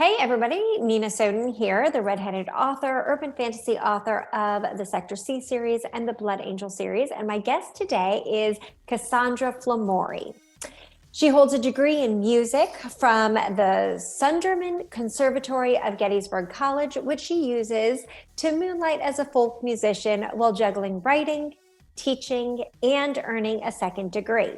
Hey everybody, Nina Soden here, the redheaded author, urban fantasy author of the Sector C series and the Blood Angel series. And my guest today is Kassandra Flamouri. She holds a degree in music from the Sunderman Conservatory of Gettysburg College, which she uses to moonlight as a folk musician while juggling writing, teaching, and earning a second degree.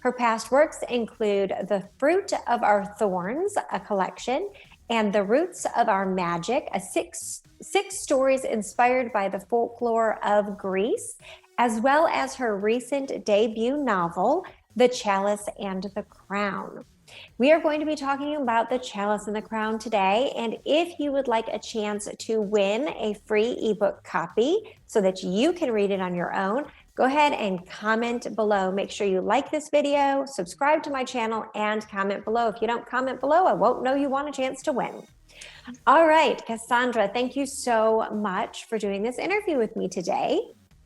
Her past works include The Fruit of Our Thorns, a collection, and The Roots of Our Magic, a six stories inspired by the folklore of Greece, as well as her recent debut novel, The Chalice and the Crown. We are going to be talking about The Chalice and the Crown today, and if you would like a chance to win a free ebook copy so that you can read it on your own, go ahead and comment below. Make sure you like this video, subscribe to my channel, and comment below. If you don't comment below, I won't know you want a chance to win. All right, Kassandra, thank you so much for doing this interview with me today.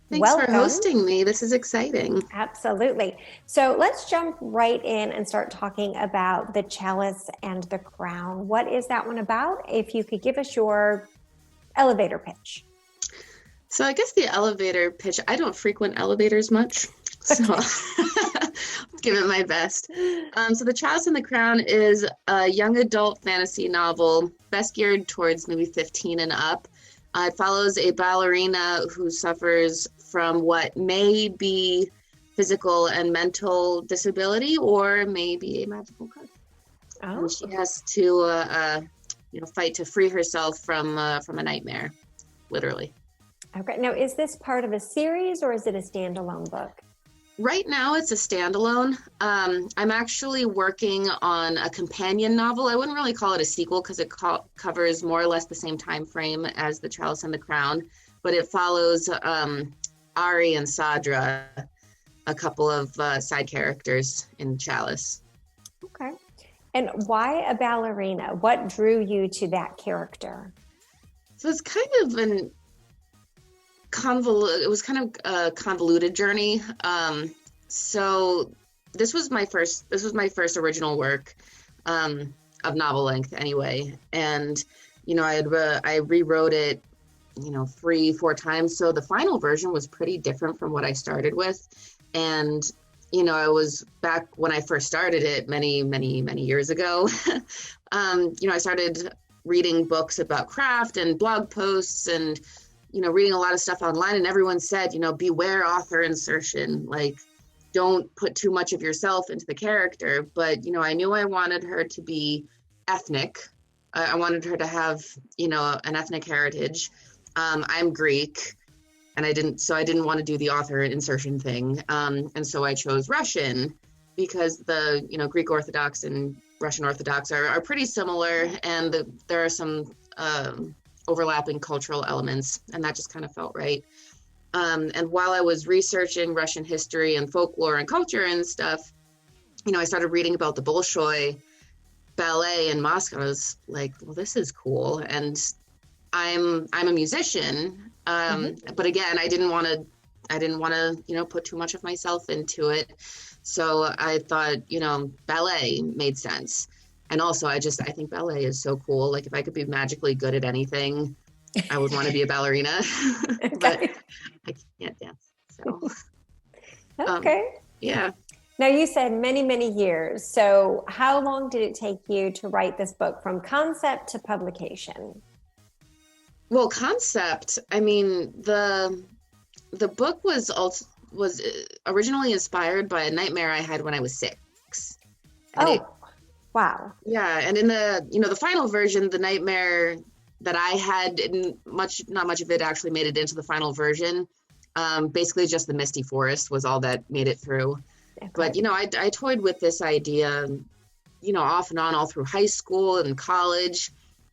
Thanks for hosting me. This is exciting. Absolutely. So let's jump right in and start talking about The Chalice and the Crown. What is that one about? If you could give us your elevator pitch. So I guess the elevator pitch, I don't frequent elevators much, so I'll give it my best. So The Chalice and the Crown is a young adult fantasy novel, best geared towards maybe 15 and up. It follows a ballerina who suffers from what may be physical and mental disability or maybe a magical curse. Oh. And she has to fight to free herself from a nightmare, literally. Okay. Now, is this part of a series or is it a standalone book? Right now, it's a standalone. I'm actually working on a companion novel. I wouldn't really call it a sequel because it covers more or less the same time frame as The Chalice and the Crown, but it follows Ari and Sadra, a couple of side characters in Chalice. Okay. And why a ballerina? What drew you to that character? So it's kind of a convoluted journey. So this was my first original work of novel length anyway. And, I rewrote it, 3-4 times. So the final version was pretty different from what I started with. And, I was back when I first started it many, many, many years ago. I started reading books about craft and blog posts and reading a lot of stuff online, and everyone said, beware author insertion, like don't put too much of yourself into the character. But, I knew I wanted her to be ethnic. I wanted her to have, an ethnic heritage. I'm Greek, and I didn't want to do the author insertion thing. And so I chose Russian because the, Greek Orthodox and Russian Orthodox are pretty similar, and there are some overlapping cultural elements, and that just kind of felt right. And while I was researching Russian history and folklore and culture and stuff, I started reading about the Bolshoi ballet in Moscow. I was like, well, this is cool. And I'm a musician, but again, I didn't want to, put too much of myself into it. So I thought, ballet made sense. And also, I think ballet is so cool. Like, if I could be magically good at anything, I would want to be a ballerina. But I can't dance. So, okay. Yeah. Now, you said many, many years. So how long did it take you to write this book from concept to publication? Well, concept, I mean, the book was originally inspired by a nightmare I had when I was 6. And wow. Yeah, and in the final version, the nightmare that I had, not much of it actually made it into the final version. Basically, just the misty forest was all that made it through. Okay. But I toyed with this idea, off and on all through high school and college.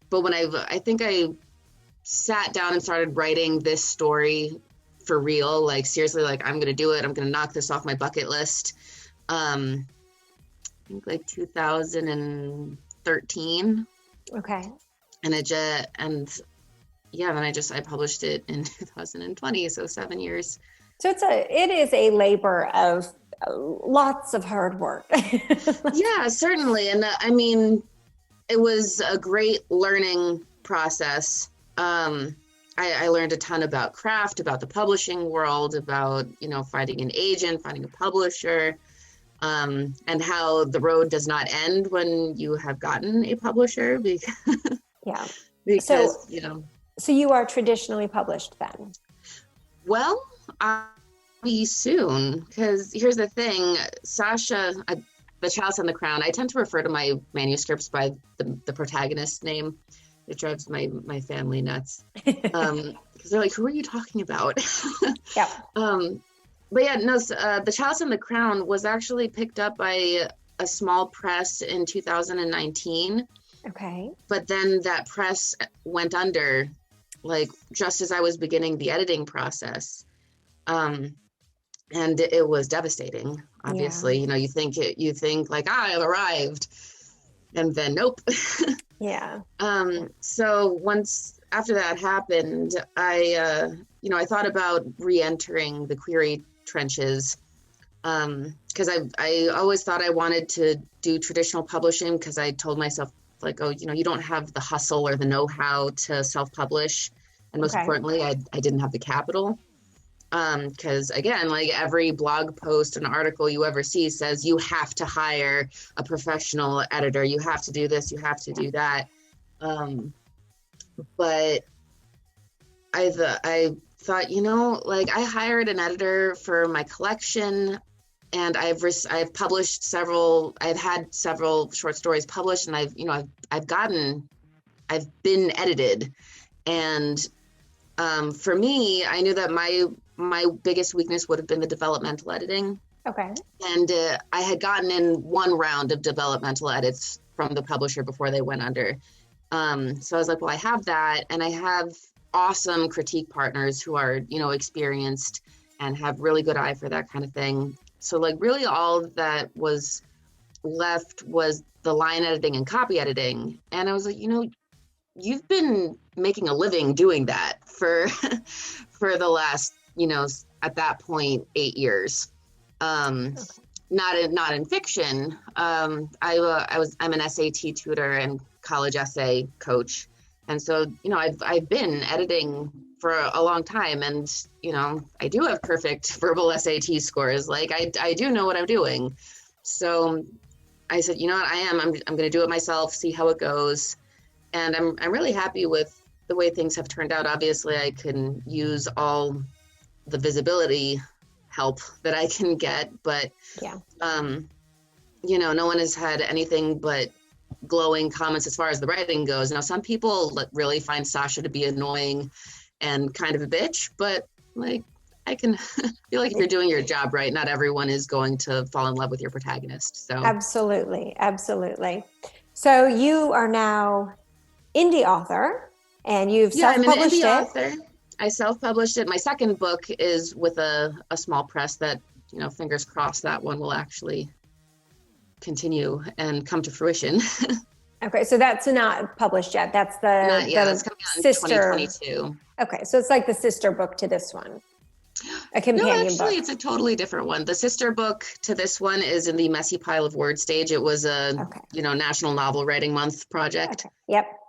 But when I think I sat down and started writing this story for real, like seriously, like I'm gonna do it. I'm gonna knock this off my bucket list. I think like 2013. Okay. And I published it in 2020, so 7 years. So it is a labor of lots of hard work. Yeah, certainly. And I mean, it was a great learning process. I learned a ton about craft, about the publishing world, about, finding an agent, finding a publisher, and how the road does not end when you have gotten a publisher Yeah. because, So you are traditionally published then? Well, I'll be soon, because here's the thing, Sasha, the Chalice and the Crown, I tend to refer to my manuscripts by the protagonist's name. It drives my family nuts. Because they're like, who are you talking about? Yeah. But yeah, no, the Chalice and the Crown was actually picked up by a small press in 2019. Okay. But then that press went under, like, just as I was beginning the editing process. And it was devastating, obviously. Yeah. You think like, I've arrived. And then nope. Yeah. So after that happened, I thought about re-entering the query trenches, because I always thought I wanted to do traditional publishing, because I told myself, like, oh, you don't have the hustle or the know-how to self-publish. And most importantly, I didn't have the capital. Because again, like every blog post and article you ever see says you have to hire a professional editor, you have to do this, you have to do that. But I thought, like, I hired an editor for my collection, and I've had several short stories published, and I've been edited. And for me, I knew that my biggest weakness would have been the developmental editing. Okay. And I had gotten in one round of developmental edits from the publisher before they went under. So I was like, well, I have that, and I have awesome critique partners who are, experienced and have really good eye for that kind of thing. So, like, really all that was left was the line editing and copy editing. And I was like, you've been making a living doing that for the last, at that point, 8 years. Not in fiction. I'm an SAT tutor and college essay coach. And so, I've been editing for a long time, and, I do have perfect verbal SAT scores. Like, I do know what I'm doing. So I said, you know what, I'm going to do it myself, see how it goes. And I'm really happy with the way things have turned out. Obviously, I can use all the visibility help that I can get, but yeah. No one has had anything but glowing comments as far as the writing goes. Now, some people really find Sasha to be annoying and kind of a bitch, but, like, I can feel like if you're doing your job right, not everyone is going to fall in love with your protagonist. So absolutely. So you are now indie author, and you've self-published it. I'm an indie author. I self-published it. My second book is with a small press that, fingers crossed that one will actually continue and come to fruition. Okay, so that's not published yet. That's that's coming out in sister 2022. Okay, so it's like the sister book to this one. A companion book. No, actually, it's a totally different one. The sister book to this one is in the messy pile of word stage. It was a, National Novel Writing Month project. Okay. Yep.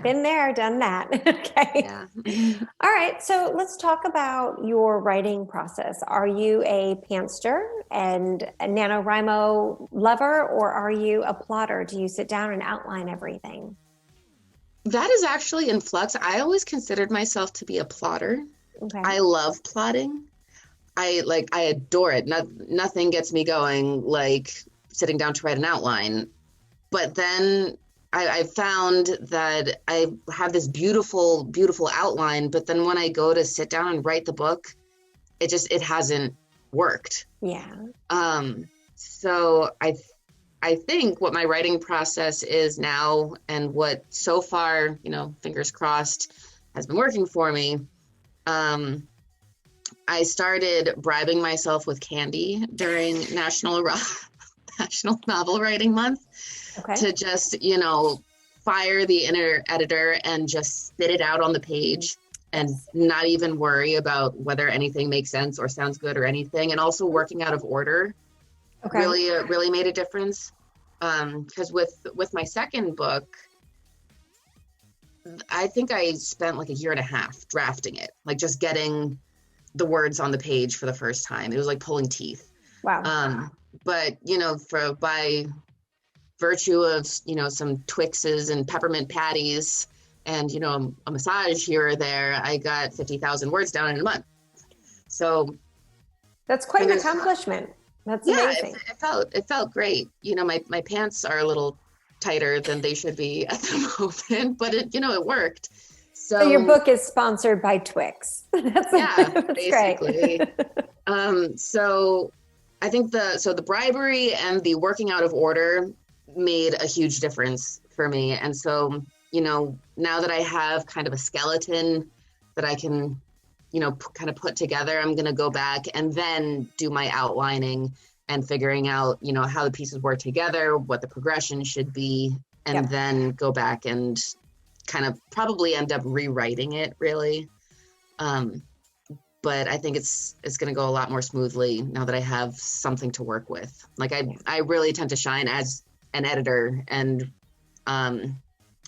Been there, done that. Okay. Yeah. All right. So let's talk about your writing process. Are you a pantser and a NaNoWriMo lover, or are you a plotter? Do you sit down and outline everything? That is actually in flux. I always considered myself to be a plotter. Okay. I love plotting. I adore it. Nothing gets me going like sitting down to write an outline. But then I found that I have this beautiful, beautiful outline, but then when I go to sit down and write the book, it hasn't worked. Yeah. So I think what my writing process is now, and what so far, fingers crossed, has been working for me. I started bribing myself with candy during National Novel Writing Month. Okay. To just, fire the inner editor and just spit it out on the page and not even worry about whether anything makes sense or sounds good or anything. And also working out of order really made a difference. Because with my second book, I think I spent like a year and a half drafting it, like just getting the words on the page for the first time. It was like pulling teeth. Wow. But by virtue of some Twixes and peppermint patties and a massage here or there, I got 50,000 words down in a month. So that's quite an accomplishment. That's amazing. It felt great. My pants are a little tighter than they should be at the moment, but it worked. So your book is sponsored by Twix. That's basically. Great. So I think the bribery and the working out of order made a huge difference for me. And so, now that I have kind of a skeleton that I can, kind of put together, I'm going to go back and then do my outlining and figuring out, how the pieces work together, what the progression should be, and then go back and kind of probably end up rewriting it really. But I think it's going to go a lot more smoothly now that I have something to work with. Like I really tend to shine as an editor and, and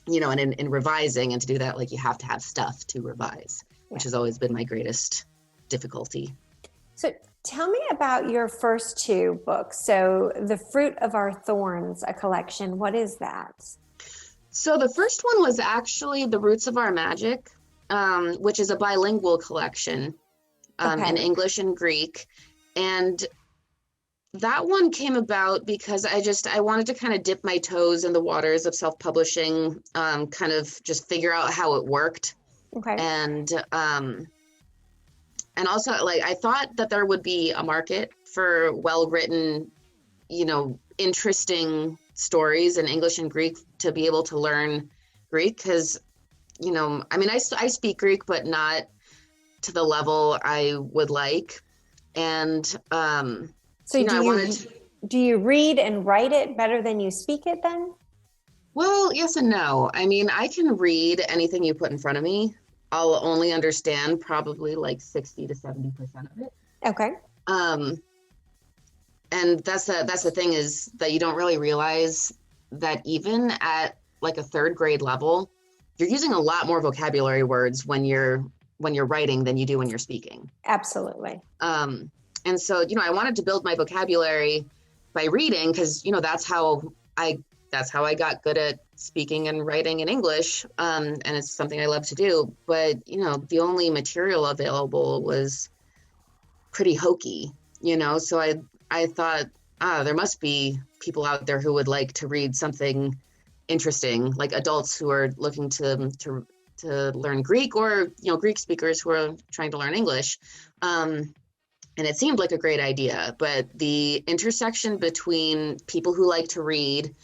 in revising, and to do that, like you have to have stuff to revise, which has always been my greatest difficulty. So tell me about your first two books. So The Fruit of Our Thorns, a collection. What is that? So the first one was actually The Roots of Our Magic, which is a bilingual collection in English and Greek. And that one came about because I wanted to kind of dip my toes in the waters of self-publishing, kind of just figure out how it worked. Okay. And also, like, I thought that there would be a market for well-written, interesting stories in English and Greek to be able to learn Greek. Because, I speak Greek, but not to the level I would like. And so do you read and write it better than you speak it then? Well, yes and no. I mean, I can read anything you put in front of me. I'll only understand probably like 60 to 70% of it. Okay. And that's the thing, is that you don't really realize that even at like a third grade level, you're using a lot more vocabulary words when you're writing than you do when you're speaking. Absolutely. And so, I wanted to build my vocabulary by reading, because, that's how I got good at speaking and writing in English. And it's something I love to do. But, the only material available was pretty hokey, so I thought, there must be people out there who would like to read something interesting, like adults who are looking to learn Greek, or, Greek speakers who are trying to learn English. And it seemed like a great idea, but the intersection between people who like to read,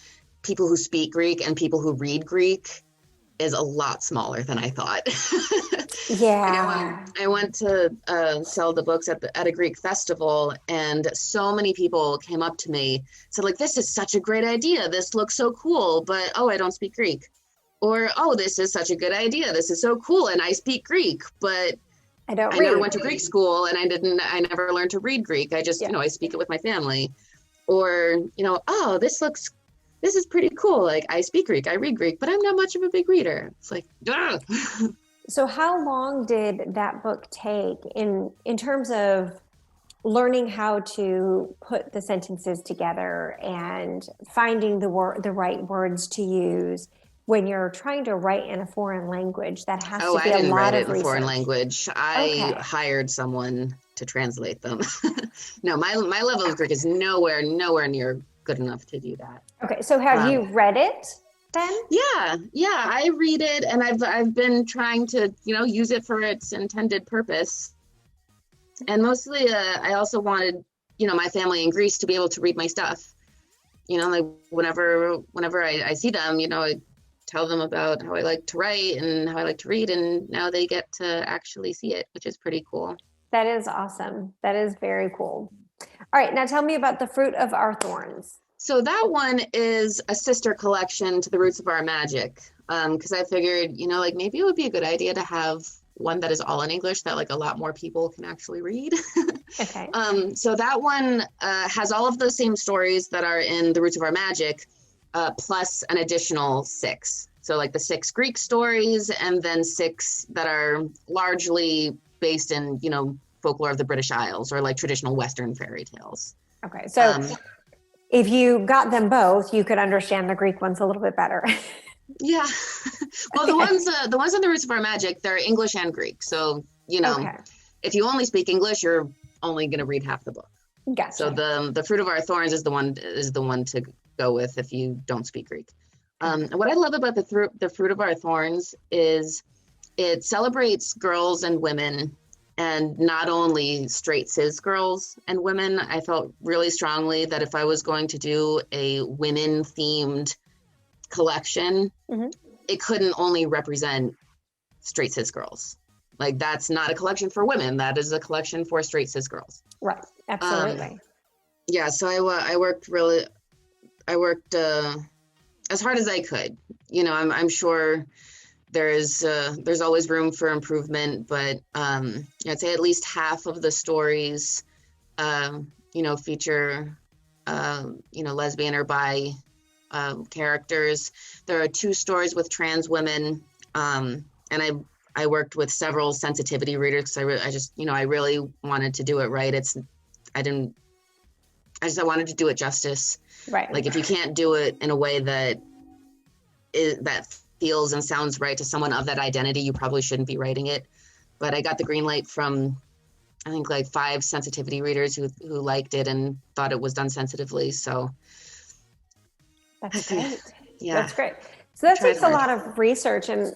people who speak Greek, and people who read Greek is a lot smaller than I thought. Yeah. I went to sell the books at a Greek festival, and so many people came up to me, said, like, this is such a great idea. This looks so cool, but, I don't speak Greek. Or, this is such a good idea. This is so cool, and I speak Greek, but I never went to Greek school, and I never learned to read Greek. I just, I speak it with my family. Or, this is pretty cool. Like, I speak Greek, I read Greek, but I'm not much of a big reader. It's like, duh. So how long did that book take in terms of learning how to put the sentences together and finding the right words to use when you're trying to write in a foreign language? That has to be a lot of research. I didn't write it in a foreign language. I hired someone to translate them. No, my level of Greek is nowhere near good enough to do that. Okay, so have you read it then? Yeah, I read it, and I've been trying to, use it for its intended purpose. And mostly, I also wanted, my family in Greece to be able to read my stuff. Like whenever I see them, I tell them about how I like to write and how I like to read, and now they get to actually see it, which is pretty cool. That is awesome. That is very cool. All right, now tell me about The Fruit of Our Thorns. So that one is a sister collection to The Roots of Our Magic, because I figured, like maybe it would be a good idea to have one that is all in English that like a lot more people can actually read. Okay. So that one has all of the same stories that are in The Roots of Our Magic, plus an additional 6. So like the 6 Greek stories, and then 6 that are largely based in, folklore of the British Isles or like traditional Western fairy tales. Okay. So if you got them both, you could understand the Greek ones a little bit better. Yeah. Well, the ones on the Roots of Our Magic, they're English and Greek. So, Okay. if you only speak English, you're only going to read half the book. Gotcha. So the Fruit of Our Thorns is the one to go with if you don't speak Greek. What I love about the Fruit of Our Thorns is it celebrates girls and women, and not only straight cis girls and women. I felt really strongly that if I was going to do a women themed collection, it couldn't only represent straight cis girls. Like, that's not a collection for women. That is a collection for straight cis girls. Right. Absolutely. Yeah. So I worked as hard as I could. I'm sure there's always room for improvement, but I'd say at least half of the stories, feature, lesbian or bi characters. There are 2 stories with trans women, and I worked with several sensitivity readers because I really wanted to do it right. I wanted to do it justice. Right. Like, if you can't do it in a way that feels and sounds right to someone of that identity, you probably shouldn't be writing it. But I got the green light from, I think, like 5 sensitivity readers who liked it and thought it was done sensitively. So that's great. Yeah, that's great. So that takes a lot of research, and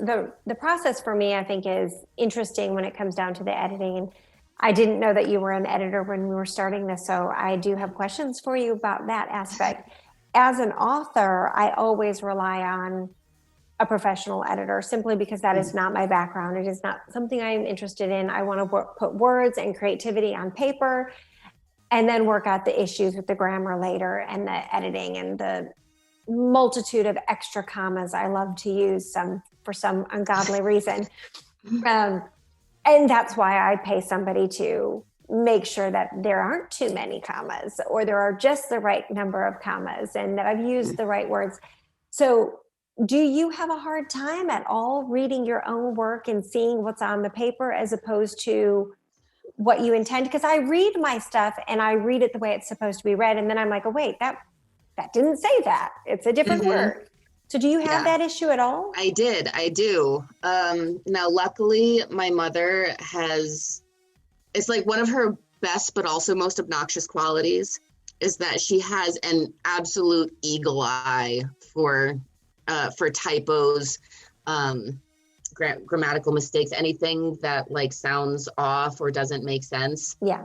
the process for me, I think, is interesting when it comes down to the editing. And I didn't know that you were an editor when we were starting this, so I do have questions for you about that aspect. As an author, I always rely on a professional editor simply because that is not my background. It is not something I'm interested in. I want to put words and creativity on paper and then work out the issues with the grammar later and the editing and the multitude of extra commas I love to use for some ungodly reason. And that's why I pay somebody to make sure that there aren't too many commas, or there are just the right number of commas, and that I've used the right words. So do you have a hard time at all reading your own work and seeing what's on the paper as opposed to what you intend? Because I read my stuff and I read it the way it's supposed to be read. And then I'm like, oh, wait, that didn't say that. It's a different word. So do you have that issue at all? I do. Now, luckily, my mother it's like one of her best but also most obnoxious qualities is that she has an absolute eagle eye for typos, grammatical mistakes, anything that like sounds off or doesn't make sense. Yeah.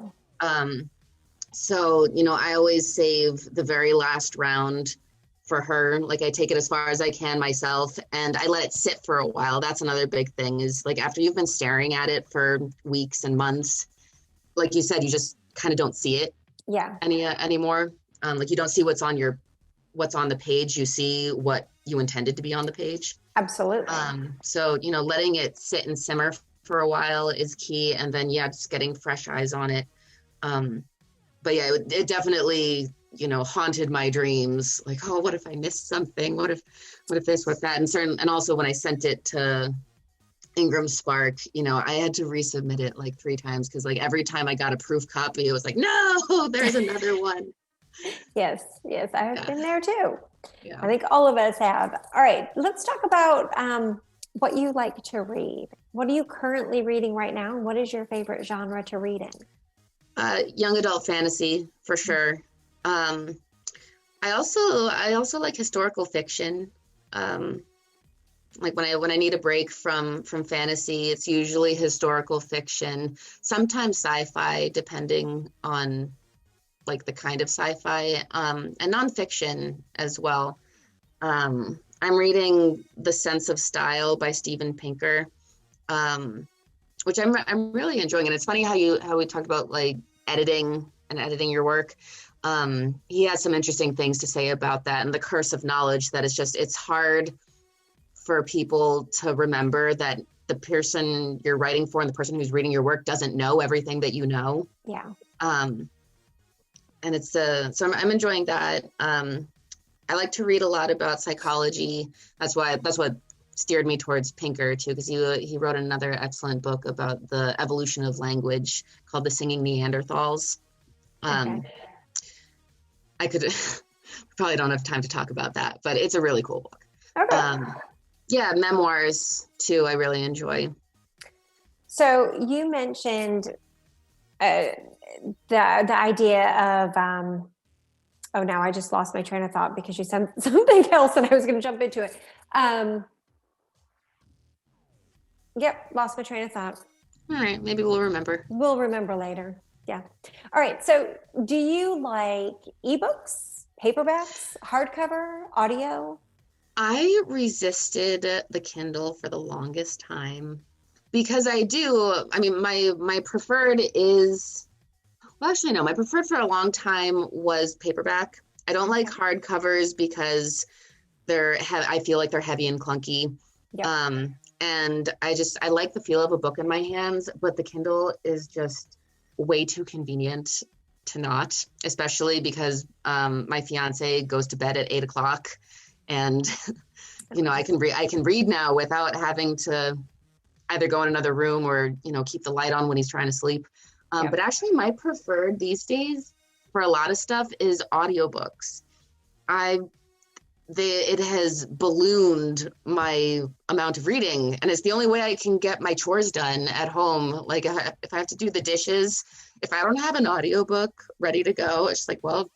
So, I always save the very last round for her. Like, I take it as far as I can myself and I let it sit for a while. That's another big thing is like after you've been staring at it for weeks and months, like you said, you just kind of don't see it anymore. Like you don't see what's on the page. You see what you intended to be on the page. Absolutely. So, letting it sit and simmer for a while is key. And then, just getting fresh eyes on it. But yeah, it definitely, haunted my dreams. Like, oh, what if I missed something? What if this, what that? And also when I sent it to Ingram Spark, I had to resubmit it like 3 times because like every time I got a proof copy, it was like, no, there's another one. Yes, I have been there too. Yeah. I think all of us have. All right, let's talk about what you like to read. What are you currently reading right now? What is your favorite genre to read in? Young adult fantasy for sure. I also like historical fiction. Like when I need a break from fantasy, it's usually historical fiction, sometimes sci-fi, depending on like the kind of sci-fi, and nonfiction as well. I'm reading The Sense of Style by Steven Pinker, which I'm really enjoying. And it's funny how we talked about like editing your work. He has some interesting things to say about that and the curse of knowledge, that it's hard for people to remember that the person you're writing for and the person who's reading your work doesn't know everything that you know. Yeah. And it's so I'm enjoying that. I like to read a lot about psychology. That's what steered me towards Pinker too, because he wrote another excellent book about the evolution of language called The Singing Neanderthals. Okay. I could probably don't have time to talk about that, but it's a really cool book. Okay. Yeah, memoirs too, I really enjoy. So you mentioned the idea of oh, now I just lost my train of thought because you said something else and I was going to jump into it. Yep, lost my train of thought. All right, maybe we'll remember. We'll remember later. Yeah. All right. So do you like ebooks, paperbacks, hardcover, audio? I resisted the Kindle for the longest time because I mean, my preferred is, well, actually, no, my preferred for a long time was paperback. I don't like hardcovers because I feel like they're heavy and clunky. Yep. And I like the feel of a book in my hands, but the Kindle is just way too convenient to not, especially because my fiance goes to bed at 8:00 and I can read now without having to either go in another room or, keep the light on when he's trying to sleep. But actually my preferred these days for a lot of stuff is audiobooks. It has ballooned my amount of reading, and it's the only way I can get my chores done at home. Like if I have to do the dishes, if I don't have an audiobook ready to go, it's like, well,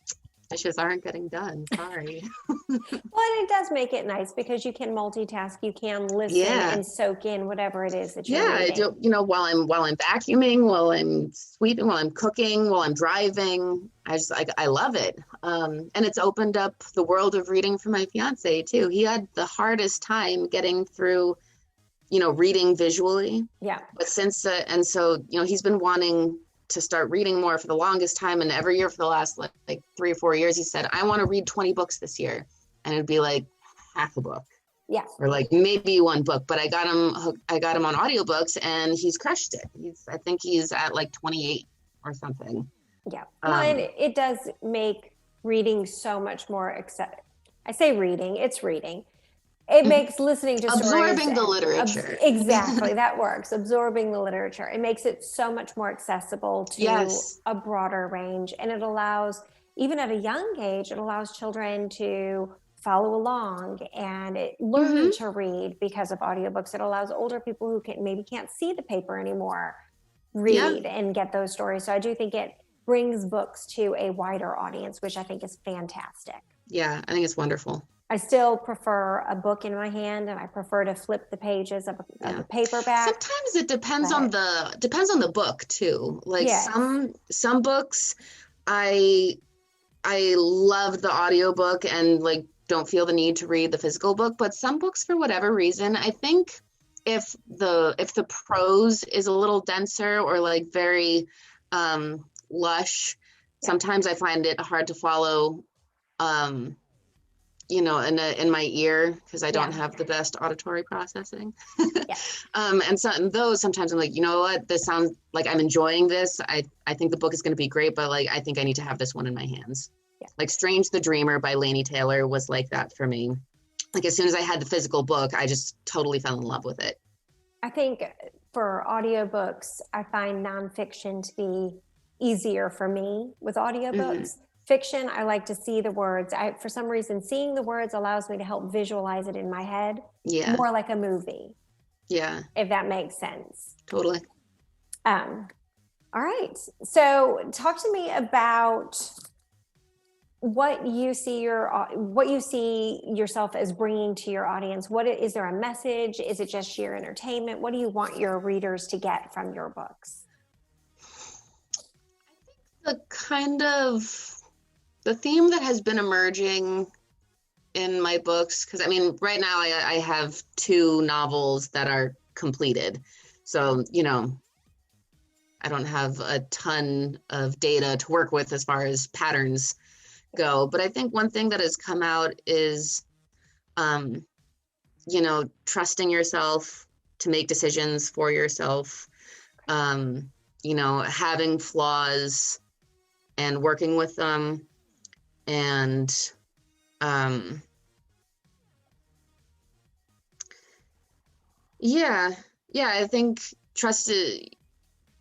dishes aren't getting done. Sorry. Well, and it does make it nice because you can multitask. You can listen and soak in whatever it is that you're reading. I do, while I'm vacuuming, while I'm sweeping, while I'm cooking, while I'm driving. I love it. And it's opened up the world of reading for my fiance too. He had the hardest time getting through, reading visually. Yeah. But so he's been wanting to start reading more for the longest time, and every year for the last like 3 or 4 years he said, I want to read 20 books this year, and it'd be like half a book, or like maybe one book. But I got him on audiobooks and he's crushed it. I think he's at like 28 or something. And it does make reading so much more I say reading, it's reading. It makes listening to absorbing the literature. Exactly, that works. Absorbing the literature. It makes it so much more accessible to a broader range. And it allows, even at a young age, it allows children to follow along and learn to read because of audiobooks. It allows older people who maybe can't see the paper anymore read and get those stories. So I do think it brings books to a wider audience, which I think is fantastic. Yeah, I think it's wonderful. I still prefer a book in my hand, and I prefer to flip the pages of a paperback. Sometimes it depends on the book too. Like some books, I love the audiobook and like don't feel the need to read the physical book. But some books, for whatever reason, I think if the prose is a little denser or like very lush, sometimes I find it hard to follow. In my ear, because I don't have the best auditory processing. And those sometimes I'm like, you know what, this sounds like I'm enjoying this. I think the book is going to be great, but like, I think I need to have this one in my hands. Like Strange the Dreamer by Laini Taylor was like that for me. Like as soon as I had the physical book, I just totally fell in love with it. I think for audiobooks, I find nonfiction to be easier for me with audiobooks. Fiction, I like to see the words. For some reason, seeing the words allows me to help visualize it in my head. More like a movie. If that makes sense. Totally. All right. So talk to me about what you see yourself as bringing to your audience. Is there a message? Is it just sheer entertainment? What do you want your readers to get from your books? I think the theme that has been emerging in my books, because I mean, right now I have 2 novels that are completed. So, I don't have a ton of data to work with as far as patterns go. But I think one thing that has come out is, trusting yourself to make decisions for yourself, having flaws and working with them, and Um, yeah, yeah, I think trust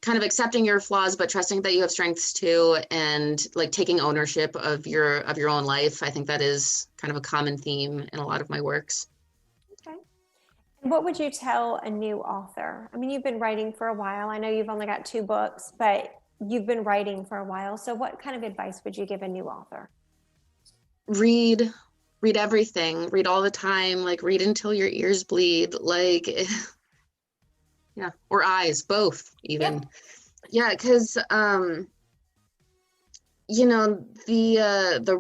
kind of accepting your flaws, but trusting that you have strengths too, and like taking ownership of your own life. I think that is kind of a common theme in a lot of my works. Okay. And what would you tell a new author? I mean, you've been writing for a while. I know you've only got 2 books, but you've been writing for a while. So what kind of advice would you give a new author? Read, read everything, read all the time, like read until your ears bleed, like yeah, or eyes, both even. Yep. Yeah, because the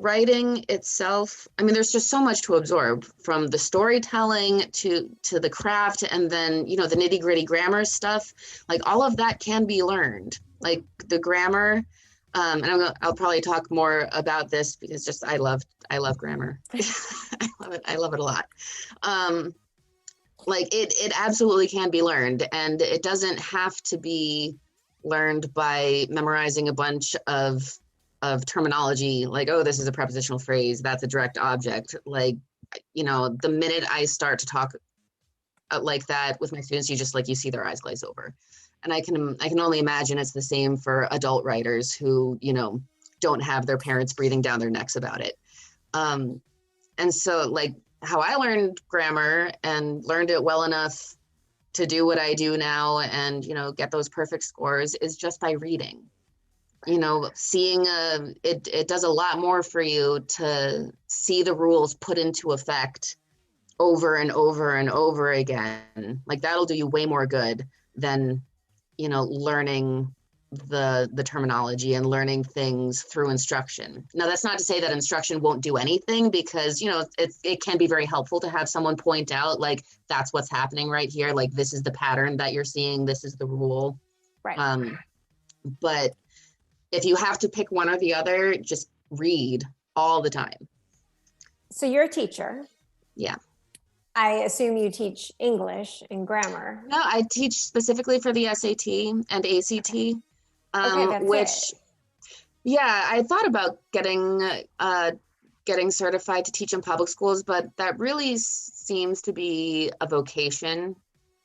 writing itself, I mean, there's just so much to absorb, from the storytelling to the craft, and then the nitty-gritty grammar stuff. Like all of that can be learned, like the grammar. And I'll probably talk more about this because just I love grammar. I love it a lot. Like it absolutely can be learned, and it doesn't have to be learned by memorizing a bunch of terminology, like, oh, this is a prepositional phrase, that's a direct object. Like, the minute I start to talk like that with my students, you see their eyes glaze over. And I can only imagine it's the same for adult writers who don't have their parents breathing down their necks about it. And so, like, how I learned grammar and learned it well enough to do what I do now and get those perfect scores is just by reading. Seeing it does a lot more for you to see the rules put into effect over and over and over again. Like that'll do you way more good than learning the terminology and learning things through instruction. Now, that's not to say that instruction won't do anything, because it can be very helpful to have someone point out, like, that's what's happening right here, like this is the pattern that you're seeing, this is the rule. Right. But if you have to pick one or the other, just read all the time. So you're a teacher. Yeah. I assume you teach English and grammar. No, I teach specifically for the SAT and ACT. Okay, that's which, it. yeah, I thought about getting certified to teach in public schools, but that really seems to be a vocation.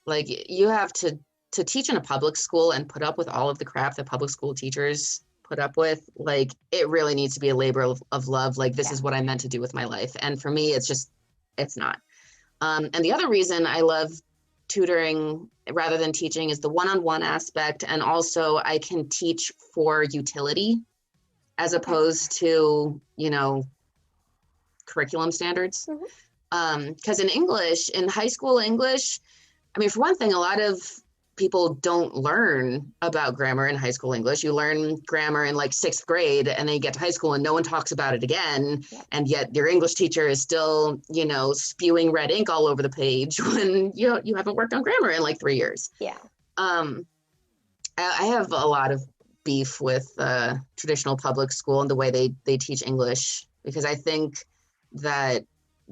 Like you have to teach in a public school and put up with all of the crap that public school teachers put up with. Like it really needs to be a labor of love. Like this is what I meant to do with my life. And for me, it's not. And the other reason I love tutoring rather than teaching is the one-on-one aspect. And also I can teach for utility as opposed to, curriculum standards. Because in English, in high school English, I mean, for one thing, a lot of people don't learn about grammar in high school English. You learn grammar in like 6th grade and then you get to high school and no one talks about it again. Yeah. And yet your English teacher is still, spewing red ink all over the page when you haven't worked on grammar in like 3 years. Yeah. I have a lot of beef with traditional public school and the way they teach English, because I think that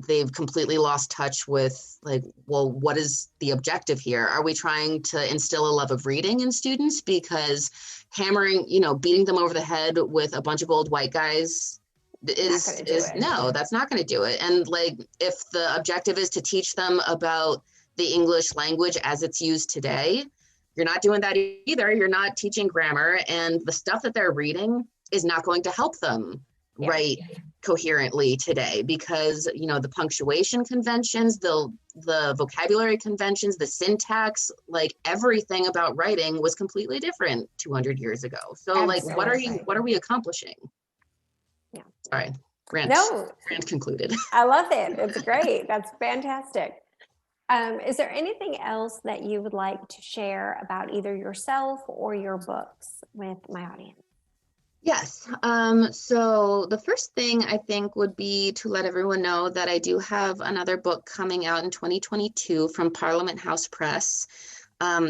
they've completely lost touch with, like, well, what is the objective here? Are we trying to instill a love of reading in students? Because hammering, beating them over the head with a bunch of old white guys no, that's not going to do it. And like, if the objective is to teach them about the English language as it's used today, you're not doing that either. You're not teaching grammar, and the stuff that they're reading is not going to help them write coherently today, because the punctuation conventions, the vocabulary conventions, the syntax, like everything about writing was completely different 200 years ago. So Absolutely. like what are we accomplishing? Yeah. Sorry, rant concluded. I love it. It's great. That's fantastic. Is there anything else that you would like to share about either yourself or your books with my audience? Yes. So the first thing I think would be to let everyone know that I do have another book coming out in 2022 from Parliament House Press.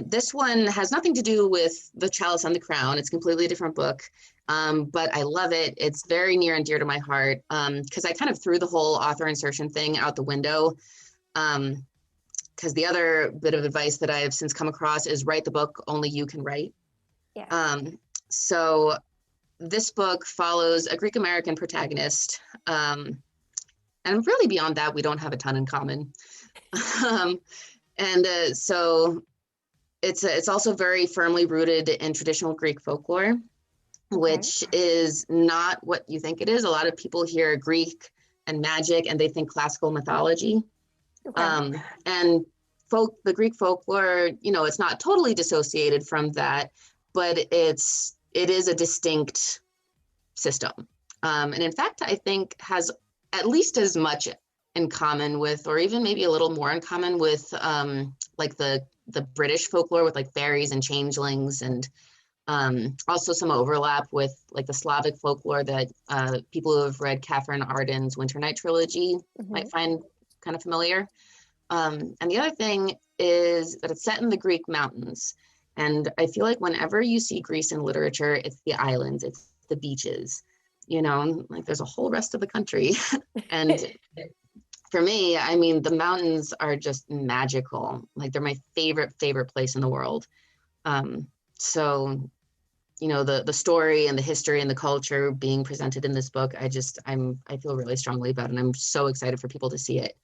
This one has nothing to do with the Chalice and the Crown. It's a completely different book, but I love it. It's very near and dear to my heart, because I kind of threw the whole author insertion thing out the window. Because the other bit of advice that I have since come across is write the book only you can write. Yeah. So this book follows a Greek American protagonist, and and really beyond that, we don't have a ton in common. So it's also very firmly rooted in traditional Greek folklore, which is not what you think it is. A lot of people hear Greek and magic and they think classical mythology. And the Greek folklore, it's not totally dissociated from that, but it is a distinct system. And in fact, I think has at least as much in common with, or even maybe a little more in common with, like the British folklore with like fairies and changelings, and also some overlap with like the Slavic folklore that people who have read Catherine Arden's Winter Night trilogy might find kind of familiar. And the other thing is that it's set in the Greek mountains. And I feel like whenever you see Greece in literature, it's the islands, it's the beaches, like there's a whole rest of the country. And for me, I mean, the mountains are just magical. Like they're my favorite place in the world. So, the story and the history and the culture being presented in this book, I feel really strongly about it, and I'm so excited for people to see it.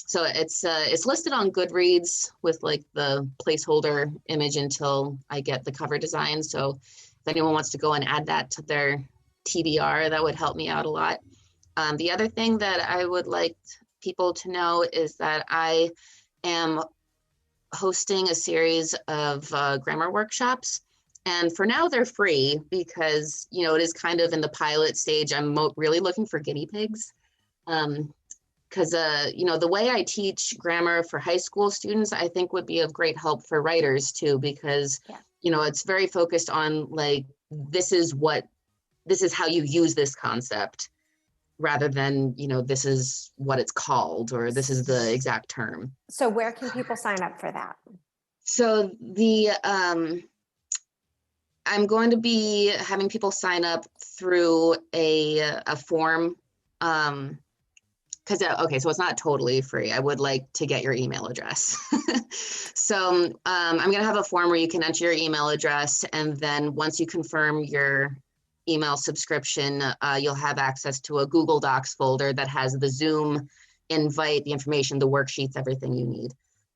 So it's listed on Goodreads with like the placeholder image until I get the cover design. So if anyone wants to go and add that to their TBR, that would help me out a lot. The other thing that I would like people to know is that I am hosting a series of grammar workshops. And for now, they're free because, it is kind of in the pilot stage. I'm really looking for guinea pigs. Because, the way I teach grammar for high school students, I think would be of great help for writers too, because, it's very focused on like, this is how you use this concept, rather than, this is what it's called, or this is the exact term. So where can people sign up for that? So I'm going to be having people sign up through a form, so it's not totally free. I would like to get your email address. So I'm going to have a form where you can enter your email address, and then once you confirm your email subscription, you'll have access to a Google Docs folder that has the Zoom invite, the information, the worksheets, everything you need.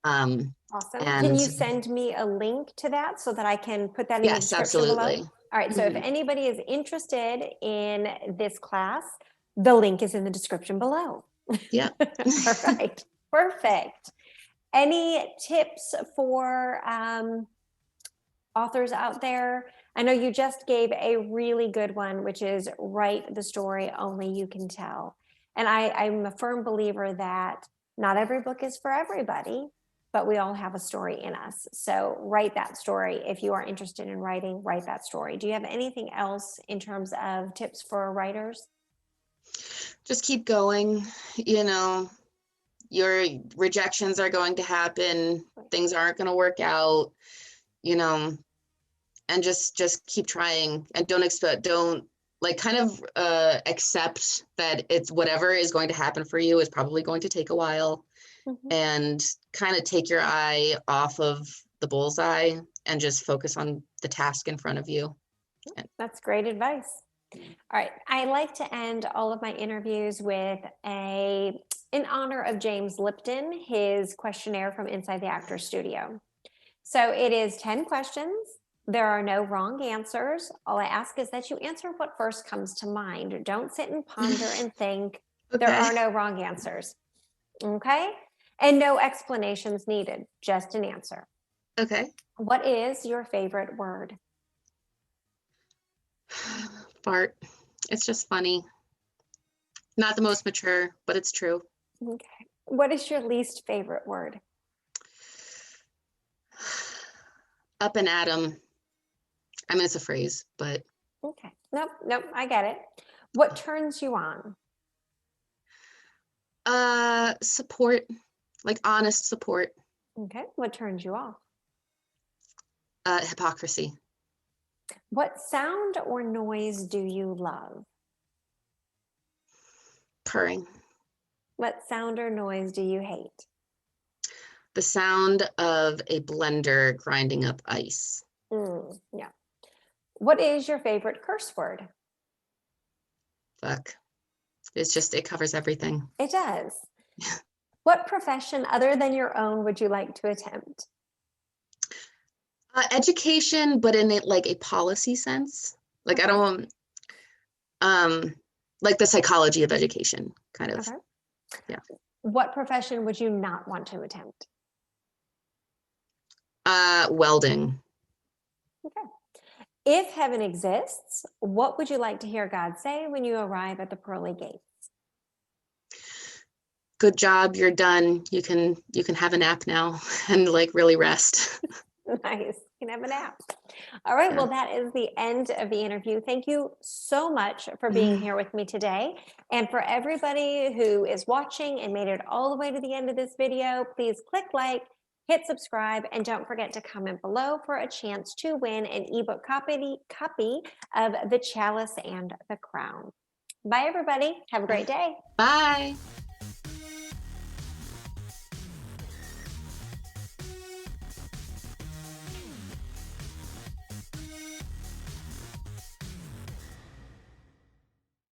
Awesome. Can you send me a link to that so that I can put that in the description absolutely. below? All right. So if anybody is interested in this class, the link is in the description below. Yeah. All right. Perfect. Any tips for authors out there? I know you just gave a really good one, which is write the story only you can tell. And I'm a firm believer that not every book is for everybody, but we all have a story in us. So write that story. If you are interested in writing, write that story. Do you have anything else in terms of tips for writers? Just keep going. Your rejections are going to happen. Things aren't going to work out, and just keep trying, and don't accept that it's whatever is going to happen for you is probably going to take a while, and kind of take your eye off of the bullseye and just focus on the task in front of you. That's great advice. All right. I like to end all of my interviews with in honor of James Lipton, his questionnaire from Inside the Actors Studio. So it is 10 questions. There are no wrong answers. All I ask is that you answer what first comes to mind. Don't sit and ponder and think. Okay. There are no wrong answers. Okay? And no explanations needed, just an answer. Okay. What is your favorite word? Fart. It's just funny. Not the most mature, but it's true. Okay. What is your least favorite word? Up and atom. I mean, it's a phrase, but. Okay. Nope, I get it. What turns you on? Support, like honest support. Okay. What turns you off? Hypocrisy. What sound or noise do you love? Purring. What sound or noise do you hate? The sound of a blender grinding up ice. Yeah. What is your favorite curse word? Fuck. It covers everything. It does. What profession other than your own would you like to attempt? Education, but in it like a policy sense. Like I don't like the psychology of education, kind of. Okay. Yeah. What profession would you not want to attempt? Welding. Okay. If heaven exists, what would you like to hear God say when you arrive at the pearly gates? Good job, you're done. You can have a nap now and like really rest. Nice. You can have a nap. All right. Yeah. Well, that is the end of the interview. Thank you so much for being here with me today. And for everybody who is watching and made it all the way to the end of this video, please click like, hit subscribe, and don't forget to comment below for a chance to win an ebook copy of The Chalice and the Crown. Bye, everybody. Have a great day. Bye.